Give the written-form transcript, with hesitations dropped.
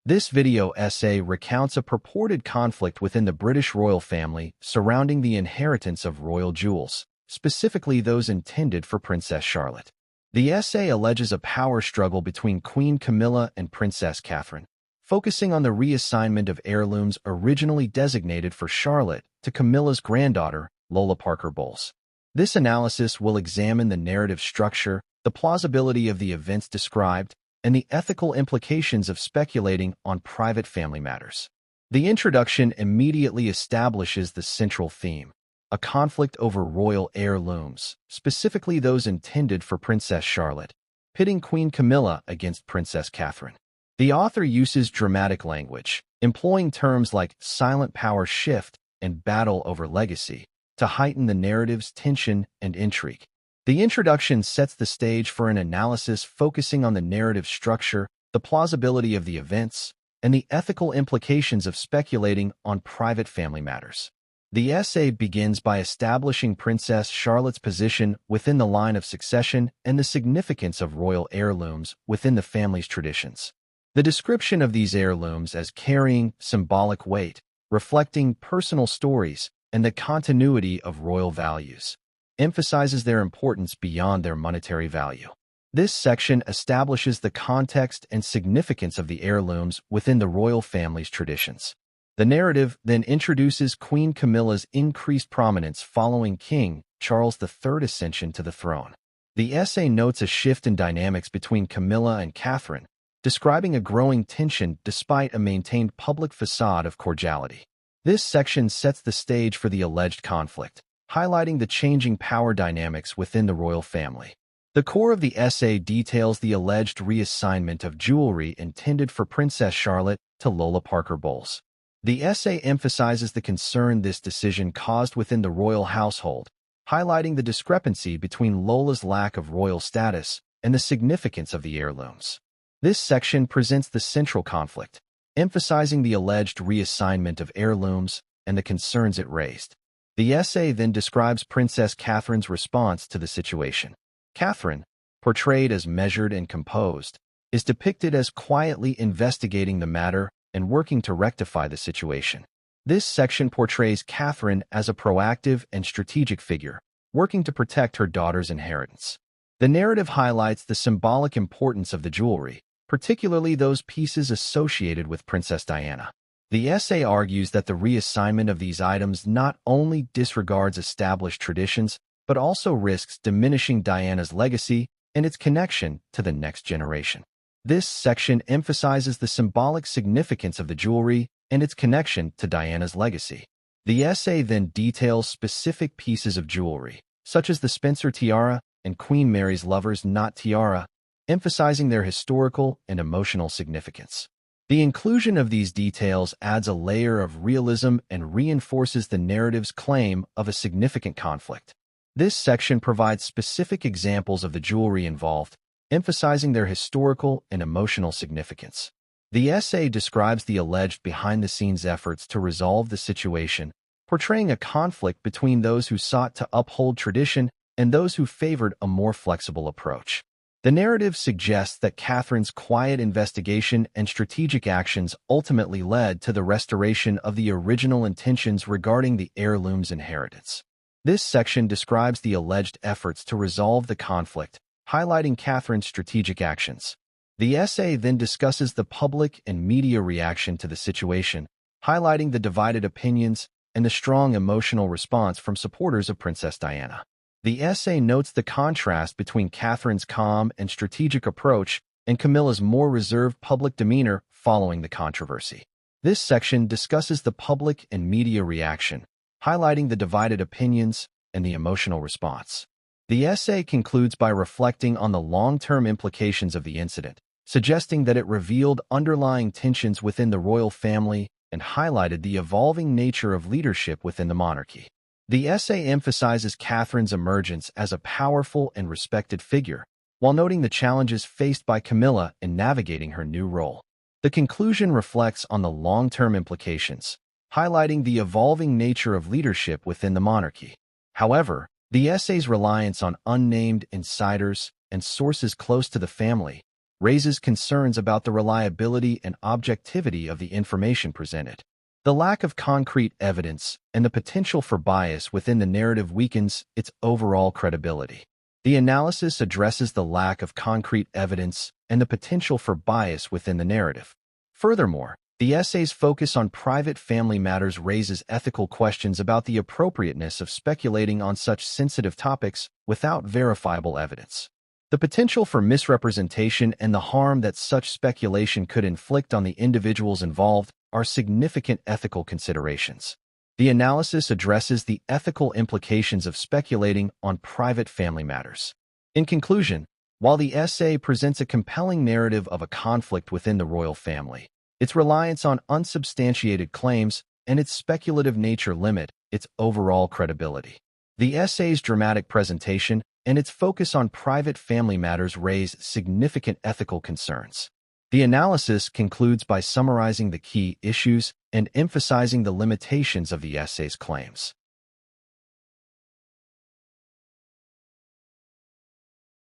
This video essay recounts a purported conflict within the British royal family surrounding the inheritance of royal jewels, specifically those intended for Princess Charlotte. The essay alleges a power struggle between Queen Camilla and Princess Catherine, focusing on the reassignment of heirlooms originally designated for Charlotte to Camilla's granddaughter, Lola Parker Bowles. This analysis will examine the narrative structure, the plausibility of the events described, and the ethical implications of speculating on private family matters. The introduction immediately establishes the central theme, a conflict over royal heirlooms, specifically those intended for Princess Charlotte, pitting Queen Camilla against Princess Catherine. The author uses dramatic language, employing terms like silent power shift and battle over legacy to heighten the narrative's tension and intrigue. The introduction sets the stage for an analysis focusing on the narrative structure, the plausibility of the events, and the ethical implications of speculating on private family matters. The essay begins by establishing Princess Charlotte's position within the line of succession and the significance of royal heirlooms within the family's traditions. The description of these heirlooms as carrying symbolic weight, reflecting personal stories, and the continuity of royal values emphasizes their importance beyond their monetary value. This section establishes the context and significance of the heirlooms within the royal family's traditions. The narrative then introduces Queen Camilla's increased prominence following King Charles III's ascension to the throne. The essay notes a shift in dynamics between Camilla and Catherine, describing a growing tension despite a maintained public facade of cordiality. This section sets the stage for the alleged conflict, highlighting the changing power dynamics within the royal family. The core of the essay details the alleged reassignment of jewelry intended for Princess Charlotte to Lola Parker Bowles. The essay emphasizes the concern this decision caused within the royal household, highlighting the discrepancy between Lola's lack of royal status and the significance of the heirlooms. This section presents the central conflict, emphasizing the alleged reassignment of heirlooms and the concerns it raised. The essay then describes Princess Catherine's response to the situation. Catherine, portrayed as measured and composed, is depicted as quietly investigating the matter and working to rectify the situation. This section portrays Catherine as a proactive and strategic figure, working to protect her daughter's inheritance. The narrative highlights the symbolic importance of the jewelry, particularly those pieces associated with Princess Diana. The essay argues that the reassignment of these items not only disregards established traditions, but also risks diminishing Diana's legacy and its connection to the next generation. This section emphasizes the symbolic significance of the jewelry and its connection to Diana's legacy. The essay then details specific pieces of jewelry, such as the Spencer tiara and Queen Mary's lover's knot tiara, emphasizing their historical and emotional significance. The inclusion of these details adds a layer of realism and reinforces the narrative's claim of a significant conflict. This section provides specific examples of the jewelry involved, emphasizing their historical and emotional significance. The essay describes the alleged behind-the-scenes efforts to resolve the situation, portraying a conflict between those who sought to uphold tradition and those who favored a more flexible approach. The narrative suggests that Catherine's quiet investigation and strategic actions ultimately led to the restoration of the original intentions regarding the heirloom's inheritance. This section describes the alleged efforts to resolve the conflict, highlighting Catherine's strategic actions. The essay then discusses the public and media reaction to the situation, highlighting the divided opinions and the strong emotional response from supporters of Princess Diana. The essay notes the contrast between Catherine's calm and strategic approach and Camilla's more reserved public demeanor following the controversy. This section discusses the public and media reaction, highlighting the divided opinions and the emotional response. The essay concludes by reflecting on the long-term implications of the incident, suggesting that it revealed underlying tensions within the royal family and highlighted the evolving nature of leadership within the monarchy. The essay emphasizes Catherine's emergence as a powerful and respected figure, while noting the challenges faced by Camilla in navigating her new role. The conclusion reflects on the long-term implications, highlighting the evolving nature of leadership within the monarchy. However, the essay's reliance on unnamed insiders and sources close to the family raises concerns about the reliability and objectivity of the information presented. The lack of concrete evidence and the potential for bias within the narrative weakens its overall credibility. The analysis addresses the lack of concrete evidence and the potential for bias within the narrative. Furthermore, the essay's focus on private family matters raises ethical questions about the appropriateness of speculating on such sensitive topics without verifiable evidence. The potential for misrepresentation and the harm that such speculation could inflict on the individuals involved are significant ethical considerations. The analysis addresses the ethical implications of speculating on private family matters. In conclusion, while the essay presents a compelling narrative of a conflict within the royal family, its reliance on unsubstantiated claims and its speculative nature limit its overall credibility. The essay's dramatic presentation and its focus on private family matters raise significant ethical concerns. The analysis concludes by summarizing the key issues and emphasizing the limitations of the essay's claims.